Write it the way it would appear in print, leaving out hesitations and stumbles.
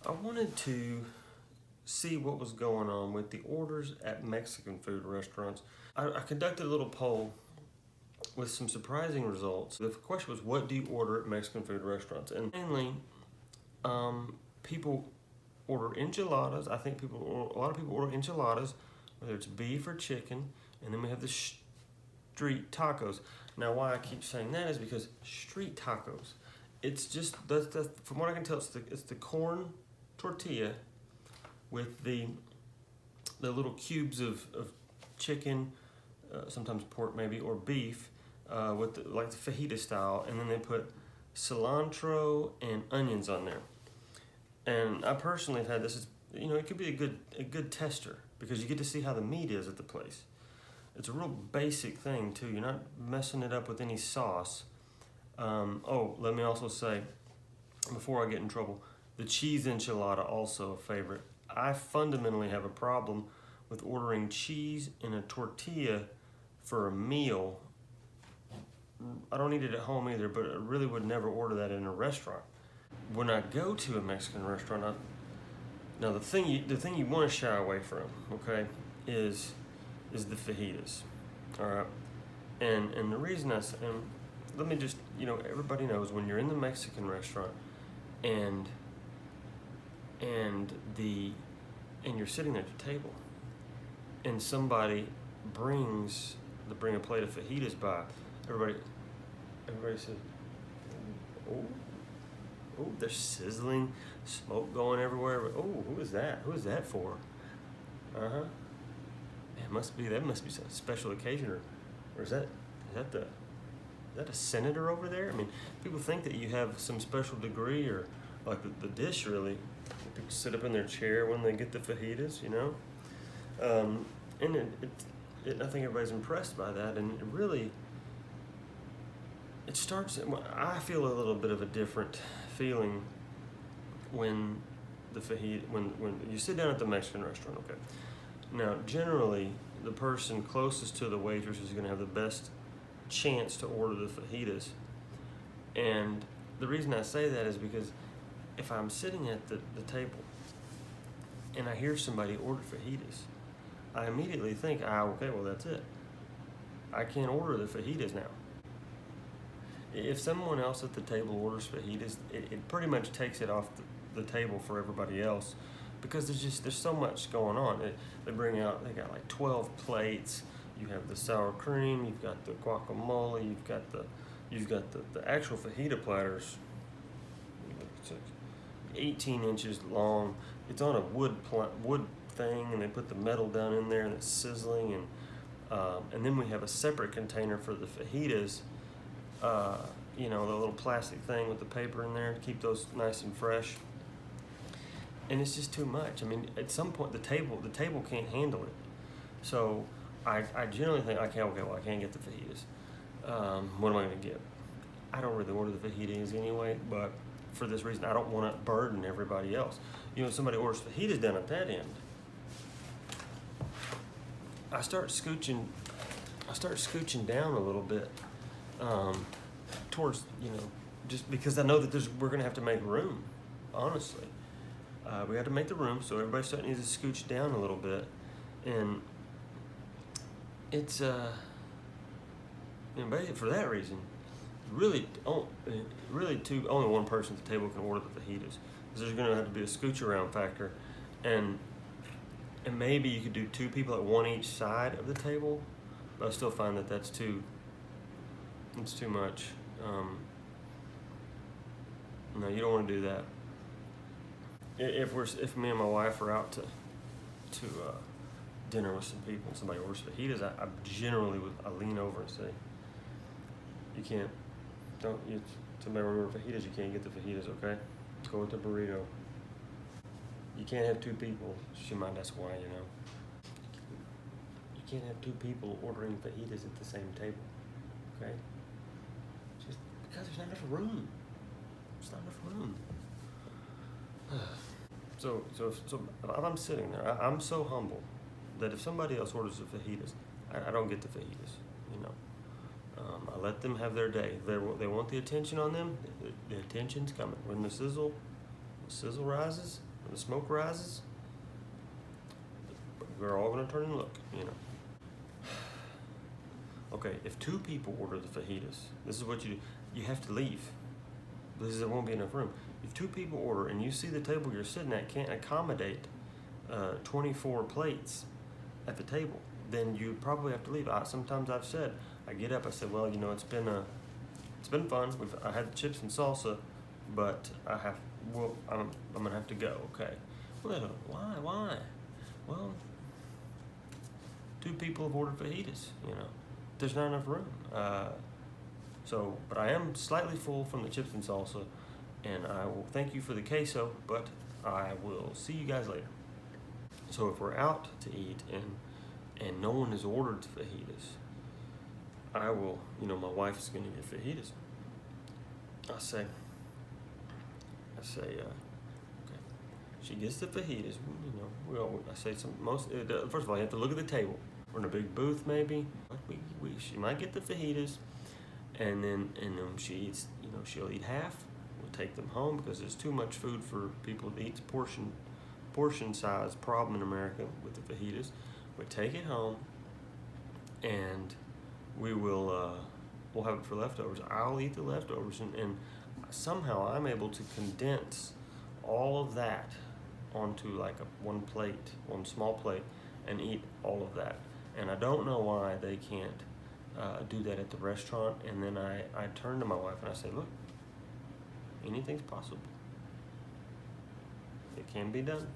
I wanted to see what was going on with the orders at Mexican food restaurants. I conducted a little poll with some surprising results. The question was, what do you order at Mexican food restaurants? And mainly, people order enchiladas. I think a lot of people order enchiladas, whether it's beef or chicken, and then we have the street tacos. Now, why I keep saying that is because street tacos, it's just from what I can tell, it's the corn tortilla with the little cubes of chicken, sometimes pork maybe, or beef, with like the fajita style, and then they put cilantro and onions on there. And I personally have had this. It could be a good tester because you get to see how the meat is at the place. It's a real basic thing too. You're not messing it up with any sauce. Let me also say, before I get in trouble, the cheese enchilada also a favorite. I fundamentally have a problem with ordering cheese in a tortilla for a meal. I don't eat it at home either, but I really would never order that in a restaurant. When I go to a Mexican restaurant, now the thing you want to shy away from, okay, is the fajitas, all right. And the reason let me just, everybody knows when you're in the Mexican restaurant and you're sitting there at the table and somebody bring a plate of fajitas by, everybody says, oh, they're sizzling, smoke going everywhere. But who is that? Who is that for? That must be some special occasion, or is that a senator over there? I mean, people think that you have some special degree, or like the dish really. People sit up in their chair when they get the fajitas, and I think everybody's impressed by that, and it starts. I feel a little bit of a different feeling when when you sit down at the Mexican restaurant. Okay, now generally the person closest to the waitress is going to have the best chance to order the fajitas, and the reason I say that is because if I'm sitting at the table and I hear somebody order fajitas, I immediately think, okay, well that's it. I can't order the fajitas now. If someone else at the table orders fajitas, it pretty much takes it off the table for everybody else, because there's so much going on. They got like 12 plates. You have the sour cream, you've got the guacamole, you've got the actual fajita platters. It's like 18 inches long. It's on a wood thing, and they put the metal down in there, and it's sizzling, and then we have a separate container for the fajitas. The little plastic thing with the paper in there to keep those nice and fresh. And it's just too much. I mean, at some point the table can't handle it. So I generally think, I can't get the fajitas. What am I going to get? I don't really order the fajitas anyway, but for this reason, I don't want to burden everybody else. Somebody orders fajitas down at that end, I start scooching down a little bit, towards, just because I know that we're going to have to make room, honestly. We have to make the room, so everybody's starting to scooch down a little bit, and it's for that reason, only one person at the table can order the fajitas, because there's going to have to be a scooch around factor, and maybe you could do two people at one each side of the table, but I still find that it's too much. No, you don't want to do that. If me and my wife are out to dinner with some people and somebody orders fajitas, I generally lean over and say, somebody order fajitas, you can't get the fajitas, okay? Go with the burrito. You can't have two people. She might ask why, You can't have two people ordering fajitas at the same table, okay? Just because there's not enough room. There's not enough room. So if I'm sitting there, I'm so humble that if somebody else orders the fajitas, I don't get the fajitas, I let them have their day. They want the attention on them. The attention's coming. When the sizzle rises, when the smoke rises, we're all gonna turn and look, Okay, if 2 people order the fajitas, this is what you do. You have to leave because there won't be enough room. If 2 people order and you see the table you're sitting at can't accommodate 24 plates at the table, then you probably have to leave. Sometimes I've said, I get up, I said, well, it's been fun. I had chips and salsa, but I'm gonna have to go. Okay. Well, why? Well, 2 people have ordered fajitas. There's not enough room. But I am slightly full from the chips and salsa, and I will thank you for the queso, but I will see you guys later. So if we're out to eat and no one has ordered fajitas, I will, my wife is gonna get fajitas. I say, okay. She gets the fajitas, I say first of all, you have to look at the table. We're in a big booth maybe. She might get the fajitas, and then she eats, she'll eat half. We'll take them home because there's too much food for people to eat. Portion size problem in America with the fajitas. We take it home, and we'll have it for leftovers. I'll eat the leftovers, and somehow I'm able to condense all of that onto like one small plate, and eat all of that. And I don't know why they can't do that at the restaurant. And then I turn to my wife and I say, look, anything's possible. It can be done.